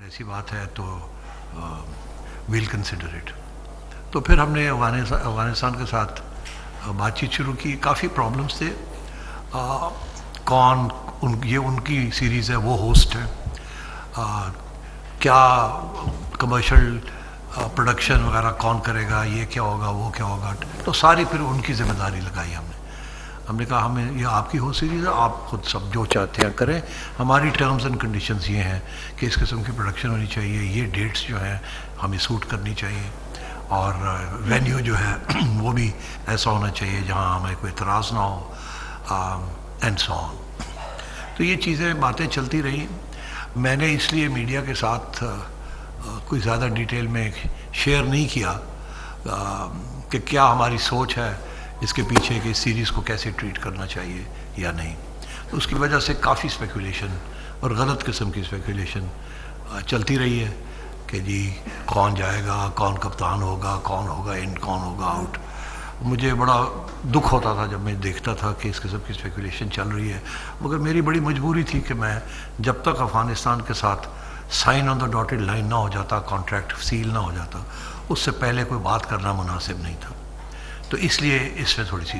ऐसी बात है तो विल कंसिडर इट। तो फिर हमने अफगानिस्तान के साथ बातचीत शुरू की। काफ़ी प्रॉब्लम्स थे। ये उनकी सीरीज़ है, वो होस्ट है, क्या कमर्शियल प्रोडक्शन वगैरह कौन करेगा, ये क्या होगा, वो क्या होगा, तो सारी फिर उनकी ज़िम्मेदारी लगाई हमने कहा हमें ये आपकी हो सीरीज़ है, आप खुद सब जो चाहते हैं करें, हमारी टर्म्स एंड कंडीशंस ये हैं कि इस किस्म की प्रोडक्शन होनी चाहिए, ये डेट्स जो हैं हमें सूट करनी चाहिए, और वेन्यू जो है वो भी ऐसा होना चाहिए जहाँ हमें कोई इतराज़ ना हो, एंड सो ऑन। तो ये चीज़ें बातें चलती रही। मैंने इसलिए मीडिया के साथ कोई ज़्यादा डिटेल में शेयर नहीं किया कि क्या हमारी सोच है इसके पीछे कि इस सीरीज़ को कैसे ट्रीट करना चाहिए या नहीं। तो उसकी वजह से काफ़ी स्पेकुलेशन और गलत किस्म की स्पेकुलेशन चलती रही है कि जी कौन जाएगा, कौन कप्तान होगा, कौन होगा इन, कौन होगा आउट। मुझे बड़ा दुख होता था जब मैं देखता था कि इस किस्म की स्पेकुलेशन चल रही है, मगर मेरी बड़ी मजबूरी थी कि मैं जब तक अफ़गानिस्तान के साथ sign on the dotted line ना हो जाता, कॉन्ट्रैक्ट सील ना हो जाता, उससे पहले कोई बात करना मुनासिब नहीं था। तो इसलिए इसमें थोड़ी सी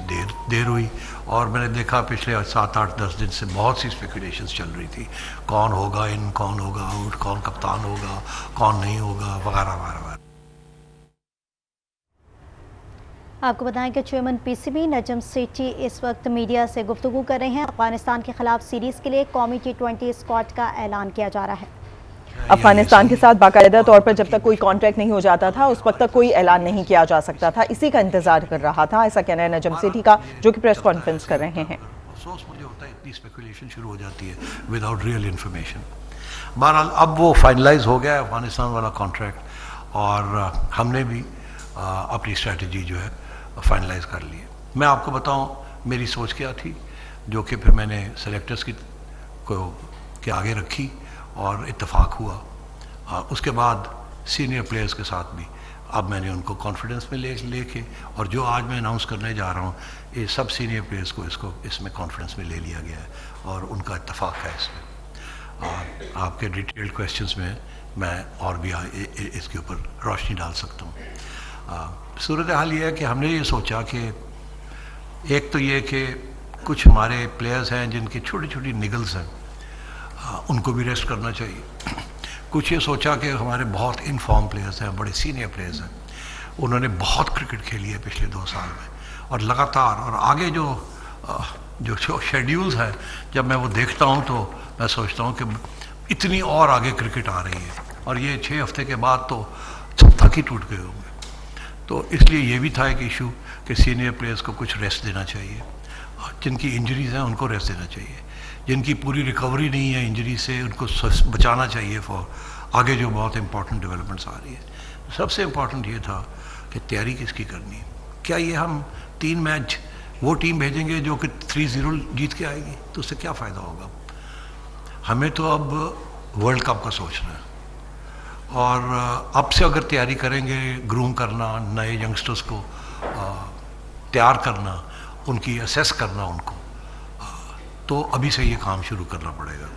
देर हुई, और मैंने देखा पिछले 7-8-10 दिन से बहुत सी स्पेकुलेशंस चल रही थी, कौन होगा इन, कौन होगा आउट, कौन कप्तान होगा, कौन नहीं होगा, वगैरह वगैरह। आपको बताएं कि चेयरमैन पीसीबी नजम सेठी इस वक्त मीडिया से गुफ्तगू कर रहे हैं। अफगानिस्तान के खिलाफ सीरीज़ के लिए कौमी T20 स्क्वाड का ऐलान किया जा रहा है। अफगानिस्तान के साथ बाकायदा तौर पर जब तक कोई कॉन्ट्रैक्ट नहीं हो जाता था उस वक्त तक कोई ऐलान नहीं किया जा सकता था, इसी का इंतजार कर रहा था, ऐसा कहना है नजम सेठी का, जो कि प्रेस कॉन्फ्रेंस कर रहे हैं। अफसोस मुझे होता है इतनी स्पेकुलेशन शुरू हो जाती है विदाउट रियल इन्फॉर्मेशन। बहरहाल अब वो फाइनलाइज हो गया है अफगानिस्तान वाला कॉन्ट्रैक्ट, और हमने भी अपनी स्ट्रेटजी जो है फाइनलाइज कर ली है। मैं आपको बताऊं मेरी सोच क्या थी, जो कि फिर मैंने सेलेक्टर्स के आगे रखी और इत्तेफाक हुआ। उसके बाद सीनियर प्लेयर्स के साथ भी अब मैंने उनको कॉन्फिडेंस में लेके और जो आज मैं अनाउंस करने जा रहा हूँ, ये सब सीनियर प्लेयर्स को इसमें कॉन्फिडेंस में ले लिया गया है और उनका इत्तेफाक है इसमें। आपके डिटेल्ड क्वेश्चंस में मैं और भी इसके ऊपर रोशनी डाल सकता हूँ। सूरत हाल ये है कि हमने ये सोचा कि एक तो ये कि कुछ हमारे प्लेयर्स हैं जिनकी छोटी छोटी निगल्स हैं, उनको भी रेस्ट करना चाहिए। कुछ ये सोचा कि हमारे बहुत इनफॉर्म प्लेयर्स हैं, बड़े सीनियर प्लेयर्स हैं, उन्होंने बहुत क्रिकेट खेली है पिछले 2 साल में और लगातार, और आगे जो शेड्यूल्स हैं जब मैं वो देखता हूँ तो मैं सोचता हूँ कि इतनी और आगे क्रिकेट आ रही है, और ये 6 हफ्ते के बाद तो सब थक ही टूट गए होंगे। तो इसलिए ये भी था एक इशू कि सीनियर प्लेयर्स को कुछ रेस्ट देना चाहिए, जिनकी इंजरीज़ हैं उनको रेस्ट देना चाहिए, जिनकी पूरी रिकवरी नहीं है इंजरी से उनको बचाना चाहिए फॉर आगे जो बहुत इंपॉर्टेंट डेवलपमेंट्स आ रही है। सबसे इम्पॉर्टेंट ये था कि तैयारी किसकी करनी है। क्या ये हम 3 मैच वो टीम भेजेंगे जो कि 3-0 जीत के आएगी, तो उससे क्या फ़ायदा होगा। हमें तो अब वर्ल्ड कप का सोचना है, और अब से अगर तैयारी करेंगे, ग्रूम करना, नए यंगस्टर्स को तैयार करना, उनकी असेस करना उनको, तो अभी से ये काम शुरू करना पड़ेगा।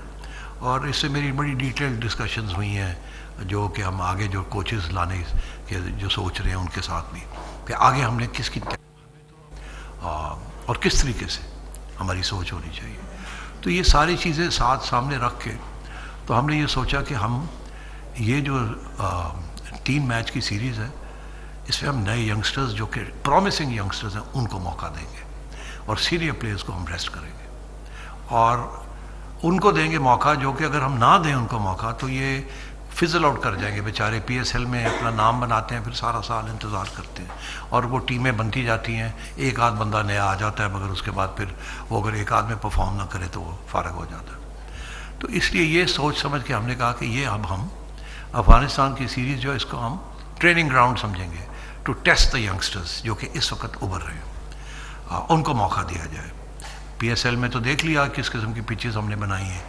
और इससे मेरी बड़ी डिटेल्ड डिस्कशंस हुई हैं, जो कि हम आगे जो कोचेस लाने के जो सोच रहे हैं उनके साथ भी, कि आगे हमने किसकी और किस तरीके से हमारी सोच होनी चाहिए। तो ये सारी चीज़ें सामने रख के तो हमने ये सोचा कि हम ये जो 3 मैच की सीरीज़ है, इसमें हम नए यंगस्टर्स जो कि प्रॉमिसिंग यंगस्टर्स हैं उनको मौका देंगे, और सीनियर प्लेयर्स को हम रेस्ट करेंगे और उनको देंगे मौका, जो कि अगर हम ना दें उनको मौका तो ये फिजल आउट कर जाएंगे बेचारे। PSL में अपना नाम बनाते हैं, फिर सारा साल इंतज़ार करते हैं और वो टीमें बनती जाती हैं, एक आध बंदा नया आ जाता है, मगर उसके बाद फिर वो अगर एक आध में परफॉर्म ना करे तो वो फारग हो जाता है। तो इसलिए ये सोच समझ के हमने कहा कि ये अब हम अफ़गानिस्तान की सीरीज़ जो है इसको हम ट्रेनिंग ग्राउंड समझेंगे टू टेस्ट द यंगस्टर्स जो कि इस वक्त उभर रहे हैं, उनको मौका दिया जाए। PSL में तो देख लिया किस किस्म की पिचेस हमने बनाई हैं,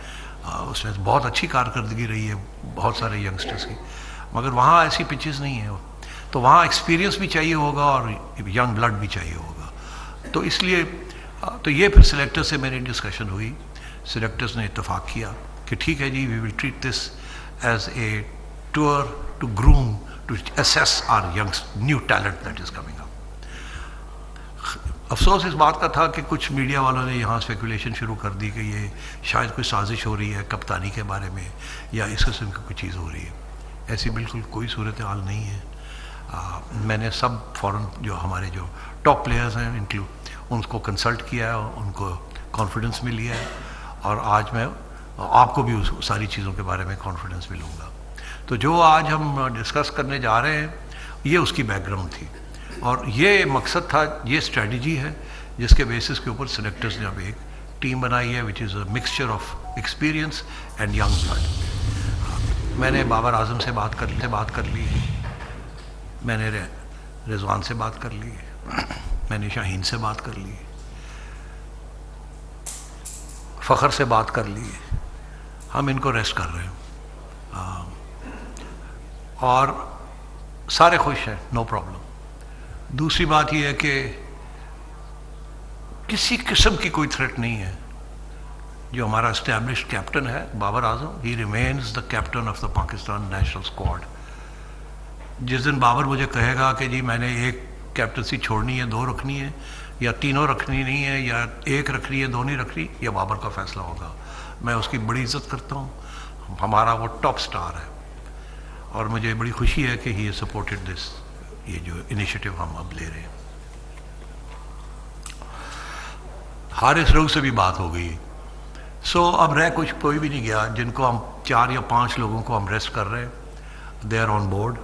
उसमें बहुत अच्छी कारकर्दगी रही है बहुत सारे यंगस्टर्स की, मगर वहाँ ऐसी पिचेस नहीं है, तो वहाँ एक्सपीरियंस भी चाहिए होगा और यंग ब्लड भी चाहिए होगा। तो इसलिए तो ये फिर सिलेक्टर से मेरी डिस्कशन हुई, सिलेक्टर्स ने इत्तेफाक किया कि ठीक है जी, we will treat this as a tour to groom, to assess our young new talent that is coming up. अफसोस इस बात का था कि कुछ मीडिया वालों ने यहाँ स्पेकुलेशन शुरू कर दी कि ये शायद कोई साजिश हो रही है कप्तानी के बारे में या इस किस्म की कोई चीज़ हो रही है. ऐसी बिल्कुल कोई सूरत हाल नहीं है. मैंने सब फॉरेन जो हमारे जो टॉप प्लेयर्स हैं इंक्लूड उनको कंसल्ट किया है, उनको कॉन्फिडेंस में लिया है और आज मैं आपको भी उस सारी चीज़ों के बारे में कॉन्फिडेंस भी लूँगा. तो जो आज हम डिस्कस करने जा रहे हैं ये उसकी बैकग्राउंड थी और ये मकसद था, ये स्ट्रेटजी है जिसके बेसिस के ऊपर सेलेक्टर्स ने अब एक टीम बनाई है which is a mixture of experience and young blood. मैंने बाबर आजम से बात कर ली, मैंने रिजवान से बात कर ली, मैंने शाहीन से बात कर ली, फ़खर से बात कर ली. हम इनको रेस्ट कर रहे हैं और सारे खुश हैं, नो प्रॉब्लम. दूसरी बात यह है कि किसी किस्म की कोई थ्रेट नहीं है. जो हमारा एस्टैब्लिश्ड कैप्टन है Babar Azam, he remains the captain of the Pakistan national squad. जिस दिन बाबर मुझे कहेगा कि जी मैंने एक कैप्टनसी छोड़नी है, दो रखनी है या तीनों रखनी नहीं है या एक रखनी है, दो नहीं रखनी, यह बाबर का फैसला होगा. मैं उसकी बड़ी इज्जत करता हूँ. हमारा वो टॉप स्टार है और मुझे बड़ी खुशी है कि ही सपोर्टेड दिस, ये जो इनिशिएटिव हम अब ले रहे हैं. हारिस रऊफ से भी बात हो गई. अब रह कुछ कोई भी नहीं गया. जिनको हम 4 या 5 लोगों को हम रेस्ट कर रहे हैं, दे आर ऑन बोर्ड.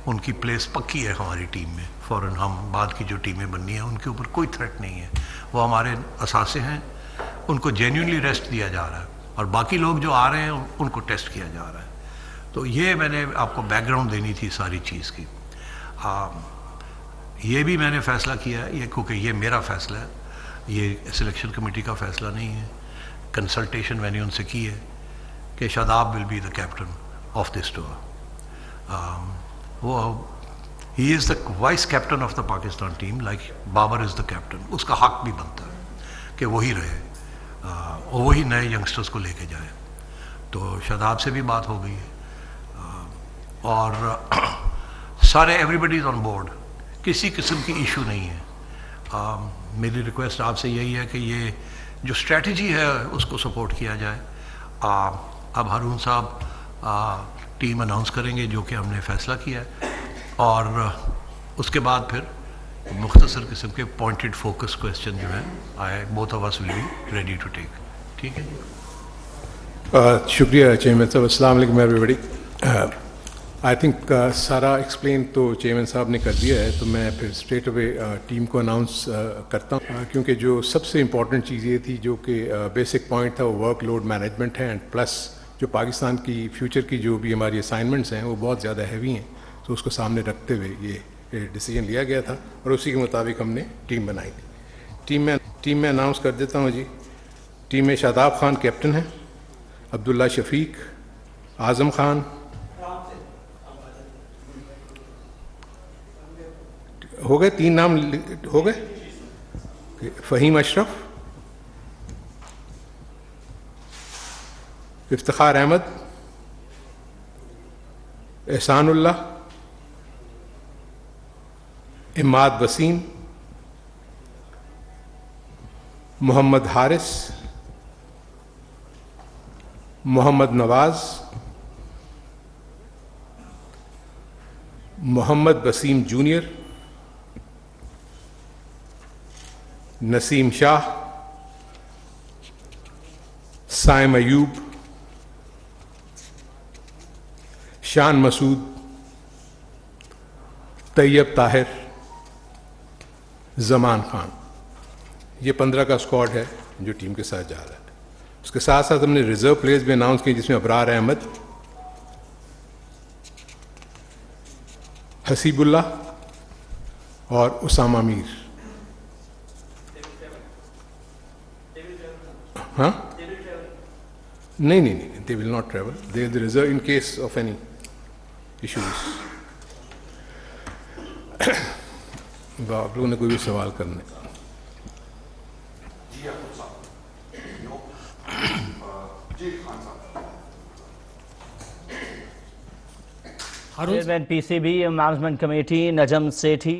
उनकी प्लेस पक्की है हमारी टीम में. फ़ौरन हम बाद की जो टीमें बननी हैं उनके ऊपर कोई थ्रेट नहीं है. वो हमारे असासे हैं, उनको जेन्युइनली रेस्ट दिया जा रहा है और बाकी लोग जो आ रहे हैं उनको टेस्ट किया जा रहा है. तो ये मैंने आपको बैकग्राउंड देनी थी सारी चीज़ की. ये भी मैंने फ़ैसला किया है, ये क्योंकि ये मेरा फ़ैसला है, ये सिलेक्शन कमेटी का फ़ैसला नहीं है. कंसल्टेशन मैंने उनसे की है कि Shadab will be the captain of this tour. वो he is the vice captain of the Pakistan team like Babar is the captain. उसका हक भी बनता है कि वही रहे और वही नए यंगस्टर्स को लेके जाए. तो शादाब से भी बात हो गई है और सारे एवरीबडी इज़ ऑन बोर्ड. किसी किस्म की इशू नहीं है. मेरी रिक्वेस्ट आपसे यही है कि ये जो स्ट्रेटजी है उसको सपोर्ट किया जाए. अब हारून साहब टीम अनाउंस करेंगे जो कि हमने फ़ैसला किया है और उसके बाद फिर मुख्तसर किस्म के पॉइंटेड फोकस क्वेश्चन जो है I both of us will be ready to take. ठीक है जी. शुक्रिया चेयरमैन साहब. अस्सलाम वालेकुम एवरीबॉडी. आई थिंक सारा एक्सप्लेन तो चेयरमैन साहब ने कर दिया है, तो मैं फिर स्ट्रेट अवे टीम को अनाउंस करता हूँ क्योंकि जो सबसे इम्पॉर्टेंट चीज़ ये थी जो कि बेसिक पॉइंट था वो वर्क लोड मैनेजमेंट है एंड प्लस जो पाकिस्तान की फ्यूचर की जो भी हमारी असाइनमेंट्स हैं वो बहुत ज़्यादा हैवी हैं. तो उसको सामने रखते हुए ये डिसीजन लिया गया था और उसी के मुताबिक हमने टीम बनाई थी. टीम में अनाउंस कर देता हूँ जी. टीम में शादाब खान कैप्टन है, अब्दुल्ला शफीक, आज़म खान, हो गए 3 नाम हो गए, फ़हीम अशरफ, इफ्तिखार अहमद, एहसानुल्लाह, इमाद वसीम, मोहम्मद हारिस, मोहम्मद नवाज, मोहम्मद वसीम जूनियर, नसीम शाह, साइम अयूब, शान मसूद, तैयब ताहिर, ज़मान खान. ये 15 का स्क्वाड है जो टीम के साथ जा रहा है. उसके साथ साथ हमने रिजर्व प्लेयर्स भी अनाउंस किए जिसमें अबरार अहमद, हसीबुल्लाह और उसामा मीर. हाँ, नहीं, they will not travel. They will reserve in case of any issues. आप लोगों ने कोई भी सवाल करने? Chairman PCB management committee Najam Sethi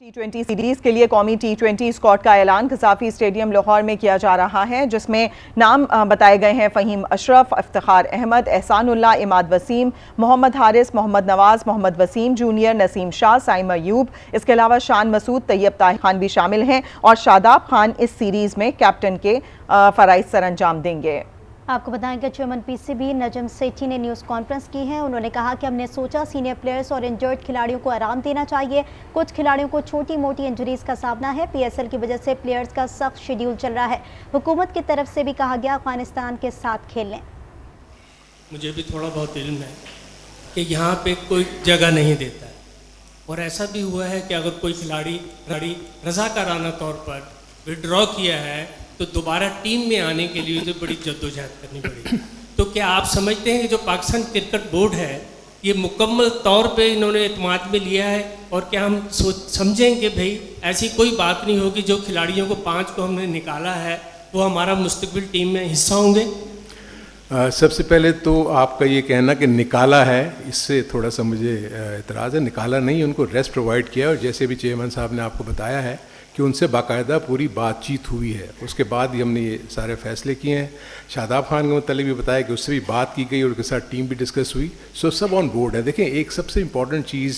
T20 series के लिए कौमी T20 स्क्वाड का ऐलान कज़ाफ़ी स्टेडियम लाहौर में किया जा रहा है, जिसमें नाम बताए गए हैं फ़हीम अशरफ, इफ्तिखार अहमद, एहसानुल्लाह, इमाद वसीम, मोहम्मद हारिस, मोहम्मद नवाज़, मोहम्मद वसीम जूनियर, नसीम शाह, साइम अयूब। इसके अलावा शान मसूद, तैयब ताहिर खान भी शामिल हैं और शादाब खान इस सीरीज़ में कैप्टन के फ़राइज़ सरअंजाम देंगे। आपको बताएं कि चेयरमैन पीसीबी नजम सेठी ने न्यूज़ कॉन्फ्रेंस की है। उन्होंने कहा कि हमने सोचा सीनियर प्लेयर्स और इंजर्ड खिलाड़ियों को आराम देना चाहिए। कुछ खिलाड़ियों को छोटी मोटी इंजरीज का सामना है। पीएसएल की वजह से प्लेयर्स का सख्त शेड्यूल चल रहा है। हुकूमत की तरफ से भी कहा गया अफगानिस्तान के साथ खेल लें। मुझे भी थोड़ा बहुत इल्म है कि यहाँ पे कोई जगह नहीं देता है, और ऐसा भी हुआ है कि अगर कोई खिलाड़ी रज़ाकाराना तौर पर विड्रॉ किया है तो दोबारा टीम में आने के लिए उसे बड़ी जद्दोजहद करनी पड़ेगी। तो क्या आप समझते हैं कि जो पाकिस्तान क्रिकेट बोर्ड है ये मुकम्मल तौर पे इन्होंने एतमाद में लिया है, और क्या हम समझें कि भाई ऐसी कोई बात नहीं होगी जो खिलाड़ियों को 5 को हमने निकाला है वो हमारा मुस्तकबिल टीम में हिस्सा होंगे? सबसे पहले तो आपका ये कहना कि निकाला है, इससे थोड़ा सा मुझे एतराज़ है। निकाला नहीं, उनको रेस्ट प्रोवाइड किया, और जैसे भी चेयरमैन साहब ने आपको बताया है कि उनसे बाकायदा पूरी बातचीत हुई है, उसके बाद ही हमने ये सारे फैसले किए हैं। शादाब खान के मतलब भी बताया कि उससे भी बात की गई और उनके साथ टीम भी डिस्कस हुई, सो सब ऑन बोर्ड है। देखें, एक सबसे इम्पॉर्टेंट चीज़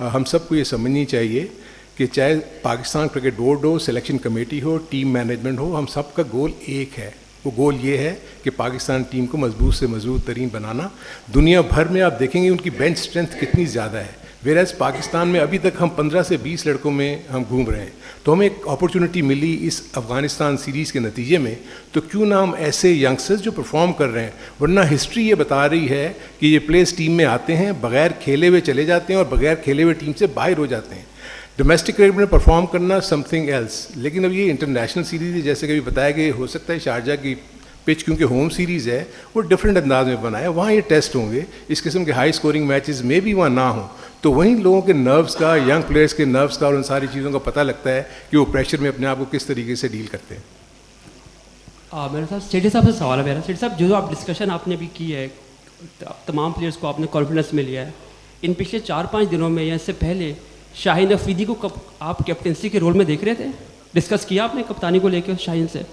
हम सबको ये समझनी चाहिए कि चाहे पाकिस्तान क्रिकेट बोर्ड हो, सिलेक्शन कमेटी हो, टीम मैनेजमेंट हो, हम सब का गोल एक है। वो गोल ये है कि पाकिस्तान टीम को मजबूत से मजबूत तरीन बनाना। दुनिया भर में आप देखेंगे उनकी बेंच स्ट्रेंथ कितनी ज़्यादा है, वेरएज़ पाकिस्तान में अभी तक हम 15 से 20 लड़कों में हम घूम रहे हैं। तो हमें एक अपॉर्चुनिटी मिली इस अफ़गानिस्तान सीरीज़ के नतीजे में, तो क्यों ना हम ऐसे यंगस्टर्स जो परफॉर्म कर रहे हैं, वरना हिस्ट्री ये बता रही है कि ये प्लेयर्स टीम में आते हैं, बगैर खेले हुए चले जाते हैं और बगैर खेले हुए टीम से बाहर हो जाते हैं। डोमेस्टिक क्रिकेट में परफॉर्म करना समथिंग एल्स, लेकिन अब ये इंटरनेशनल सीरीज़ है, जैसे कि बताया कि हो सकता है शारजा की पिच क्योंकि होम सीरीज़ है वो डिफरेंट अंदाज में बनाया, वहाँ ये टेस्ट होंगे, इस किस्म के हाई स्कोरिंग मैचेस में भी वहाँ ना हो, तो वहीं लोगों के नर्व्स का, यंग प्लेयर्स के नर्व्स का और उन सारी चीज़ों का पता लगता है कि वो प्रेशर में अपने आप को किस तरीके से डील करते हैं। मेरे साथ सेठी साहब से सवाल है मेरा। सेठी साहब, जो आप डिस्कशन आपने भी की है, तमाम प्लेयर्स को आपने कॉन्फिडेंस में लिया है, इन पिछले 4-5 दिनों में या इससे पहले शाहीन अफरीदी को कब आप कैप्टनसी के रोल में देख रहे थे? डिस्कस किया आपने कप्तानी को लेकर शाहीन से?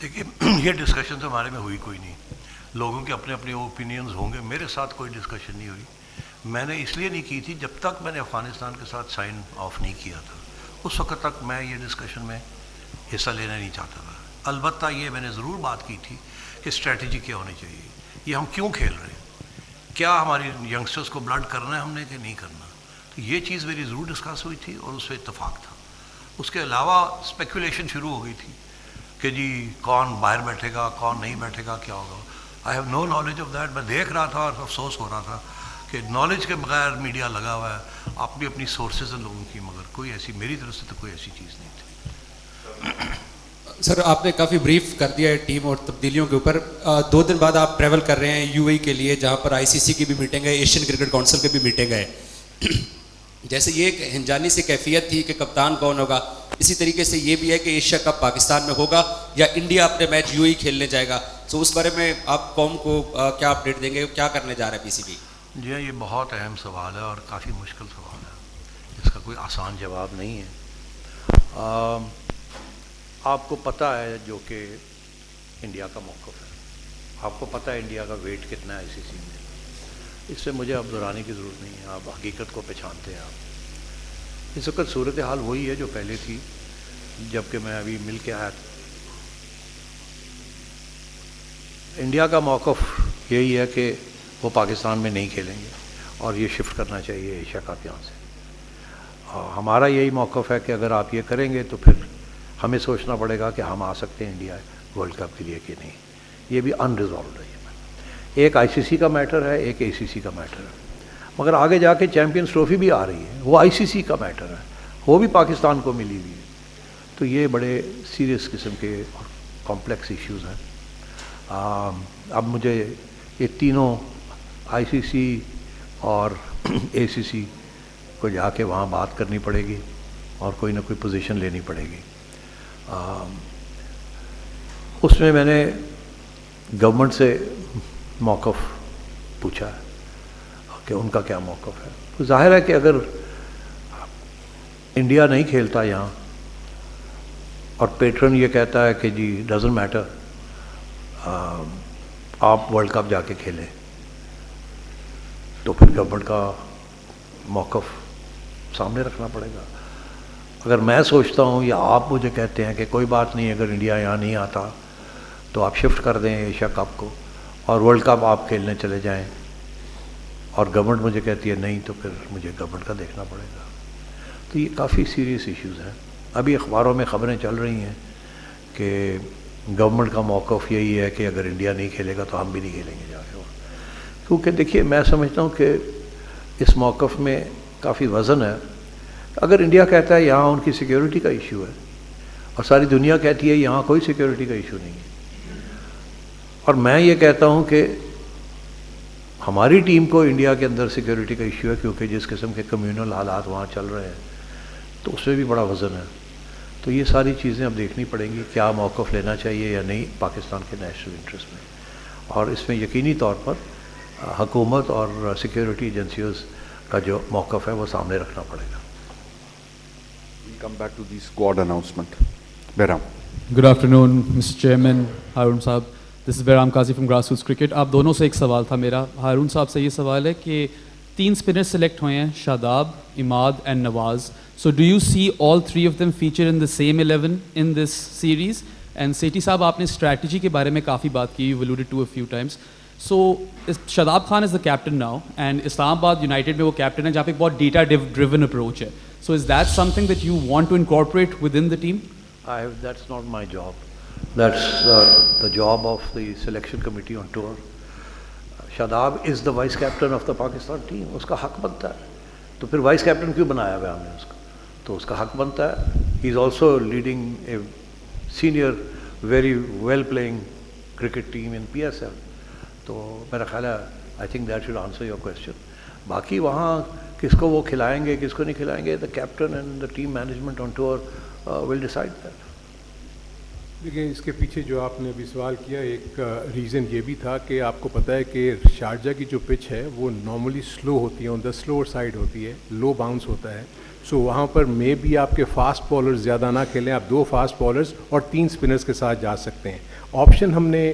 देखिए, ये डिस्कशन तो हमारे में हुई कोई नहीं, लोगों के अपने अपने ओपिनियंस होंगे, मेरे साथ कोई डिस्कशन नहीं हुई। मैंने इसलिए नहीं की थी, जब तक मैंने अफ़गानिस्तान के साथ साइन ऑफ नहीं किया था उस वक्त तक मैं ये डिस्कशन में हिस्सा लेना नहीं चाहता था। अलबत्ता ये मैंने ज़रूर बात की थी कि स्ट्रेटजी क्या होनी चाहिए, ये हम क्यों खेल रहे हैं, क्या हमारी यंगस्टर्स को ब्लड करना है हमने कि नहीं करना, तो ये चीज़ मेरी ज़रूर डिस्कस हुई थी और उस पर इत्तफाक़ था। उसके अलावा स्पेकुलेशन शुरू हो गई थी कि जी कौन बाहर बैठेगा, कौन नहीं बैठेगा, क्या होगा। I have no knowledge of that. मैं देख रहा था और अफसोस हो रहा था कि नॉलेज के बगैर मीडिया लगा हुआ है, अपनी अपनी सोर्सेज हैं लोगों की, मगर कोई ऐसी मेरी तरफ से तो कोई ऐसी चीज़ नहीं थी। सर, आपने काफ़ी ब्रीफ कर दिया है टीम और तब्दीलियों के ऊपर। 2 दिन बाद आप ट्रैवल कर रहे हैं यूएई के लिए, जहाँ पर आईसीसी की भी मीटिंग है, एशियन क्रिकेट काउंसिल की भी मीटिंग है। जैसे ये एक हिंजानी सी कैफियत थी कि कप्तान कौन होगा, इसी तरीके से ये भी है कि एशिया कप पाकिस्तान में होगा या इंडिया अपने मैच यूएई खेलने जाएगा। तो उस बारे में आप कौम को क्या अपडेट देंगे, क्या करने जा रहा है पीसीबी? जी हाँ, ये बहुत अहम सवाल है और काफ़ी मुश्किल सवाल है, इसका कोई आसान जवाब नहीं है। आपको पता है जो कि इंडिया का मौक़िफ़ है, आपको पता है इंडिया का वेट कितना है आईसीसी में, इससे मुझे अब दोहराने की ज़रूरत नहीं है, आप हकीकत को पहचानते हैं। आप इस वक्त सूरत हाल वही है जो पहले थी जबकि मैं अभी मिल के आया था। इंडिया का मौक़िफ़ यही है कि वो पाकिस्तान में नहीं खेलेंगे और ये शिफ्ट करना चाहिए एशिया कप यहाँ से। और हमारा यही मौक़िफ़ है कि अगर आप ये करेंगे तो फिर हमें सोचना पड़ेगा कि हम आ सकते हैं इंडिया वर्ल्ड कप के लिए कि नहीं। ये भी अनरिजॉल्व है, एक आईसीसी का मैटर है, एक एसीसी का मैटर है, मगर आगे जाके चैम्पियंस ट्रॉफी भी आ रही है, वो आईसीसी का मैटर है, वो भी पाकिस्तान को मिली हुई है। तो ये बड़े सीरियस किस्म के कॉम्प्लेक्स इश्यूज़ हैं। अब मुझे ये तीनों आईसीसी और एसीसी को जाके वहाँ बात करनी पड़ेगी और कोई ना कोई पोजीशन लेनी पड़ेगी। उसमें मैंने गवर्नमेंट से मौक़िफ़ पूछा है کہ ان کا کیا موقف ہے. تو ظاہر ہے کہ اگر انڈیا نہیں کھیلتا یہاں اور پیٹرن یہ کہتا ہے کہ جی ڈزنٹ میٹر آپ ورلڈ کپ جا کے کھیلیں, تو پھر گورنمنٹ کا موقف سامنے رکھنا پڑے گا. اگر میں سوچتا ہوں یا آپ مجھے کہتے ہیں کہ کوئی بات نہیں, اگر انڈیا یہاں نہیں آتا تو آپ شفٹ کر دیں ایشیا کپ کو اور ورلڈ کپ آپ کھیلنے چلے جائیں, اور گورنمنٹ مجھے کہتی ہے نہیں, تو پھر مجھے گورنمنٹ کا دیکھنا پڑے گا. تو یہ کافی سیریس ایشوز ہیں. ابھی اخباروں میں خبریں چل رہی ہیں کہ گورنمنٹ کا موقف یہی ہے کہ اگر انڈیا نہیں کھیلے گا تو ہم بھی نہیں کھیلیں گے جا کے. کیونکہ دیکھیے میں سمجھتا ہوں کہ اس موقف میں کافی وزن ہے. اگر انڈیا کہتا ہے یہاں ان کی سیکیورٹی کا ایشو ہے اور ساری دنیا کہتی ہے یہاں کوئی سیکیورٹی کا ایشو نہیں ہے, اور میں یہ کہتا ہوں کہ ہماری ٹیم کو انڈیا کے اندر سیکیورٹی کا ایشو ہے کیونکہ جس قسم کے کمیونل حالات وہاں چل رہے ہیں تو اس میں بھی بڑا وزن ہے. تو یہ ساری چیزیں اب دیکھنی پڑیں گی, کیا موقف لینا چاہیے یا نہیں پاکستان کے نیشنل انٹرسٹ میں, اور اس میں یقینی طور پر حکومت اور سیکیورٹی ایجنسیز کا جو موقف ہے وہ سامنے رکھنا پڑے گا. Come back to the squad announcement. Behram. Good afternoon, Mr. Chairman, Harun Saab. This is Behram Qazi from Grassroots Cricket. آپ دونوں سے ایک سوال تھا میرا. ہارون صاحب سے یہ سوال ہے کہ 3 اسپنر سلیکٹ ہوئے ہیں, Shadab, Imad and Nawaz. So do you see all 3 of them feature in the same 11 in this series? And Sethi صاحب آپ نے اسٹریٹجی کے بارے میں کافی بات کی, you've alluded to a few times. So Shadab Khan is the captain now and اسلام آباد یونائٹیڈ میں وہ کیپٹن ہے جہاں پہ ایک بہت ڈیٹا ڈریون اپروچ ہے. So is that something that you want to incorporate within the team? That's not my job. That's the job of the selection committee on tour. Shadab is the vice captain of the Pakistan team. اس کا حق بنتا ہے. تو پھر voice captain کیوں بنایا ہوا ہم نے اس کو؟ تو اس کا حق بنتا ہے. He is also leading a senior, very well playing cricket team in PSL. تو میرا خیال ہے I think that should answer your question. باقی وہاں کس کو وہ کھلائیں گے کس کو نہیں کھلائیں گے, the captain and the team management on tour will decide that. دیکھیں اس کے پیچھے جو آپ نے ابھی سوال کیا, ایک ریزن یہ بھی تھا کہ آپ کو پتہ ہے کہ شارجہ کی جو پچ ہے وہ نارملی سلو ہوتی ہے, آن دا سلوور سائڈ ہوتی ہے, لو باؤنس ہوتا ہے. سو وہاں پر مے بھی آپ کے فاسٹ بالرز زیادہ نہ کھیلیں, آپ 2 فاسٹ بالرز اور 3 اسپنرز کے ساتھ جا سکتے ہیں. آپشن ہم نے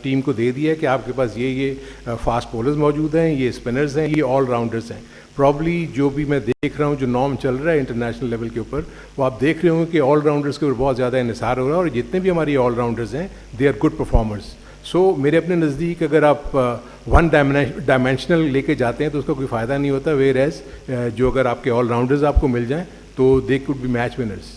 ٹیم کو دے دیا ہے کہ آپ کے پاس یہ فاسٹ بالرز موجود ہیں, یہ اسپنرز ہیں, یہ آل راؤنڈرز ہیں. پرابلی جو بھی میں دیکھ رہا ہوں جو نارم چل رہا ہے انٹرنیشنل لیول کے اوپر, وہ آپ دیکھ رہے ہوں کہ آل راؤنڈرز کے اوپر بہت زیادہ انحصار ہو رہا ہے, اور جتنے بھی ہماری آل راؤنڈرز ہیں دے آر گڈ پرفارمرز. سو میرے اپنے نزدیک اگر آپ 1 ڈائمینشنل لے کے جاتے ہیں تو اس کا کوئی فائدہ نہیں ہوتا, ویئر ایز جو اگر آپ کے آل راؤنڈرز آپ کو مل جائیں تو they could be match winners.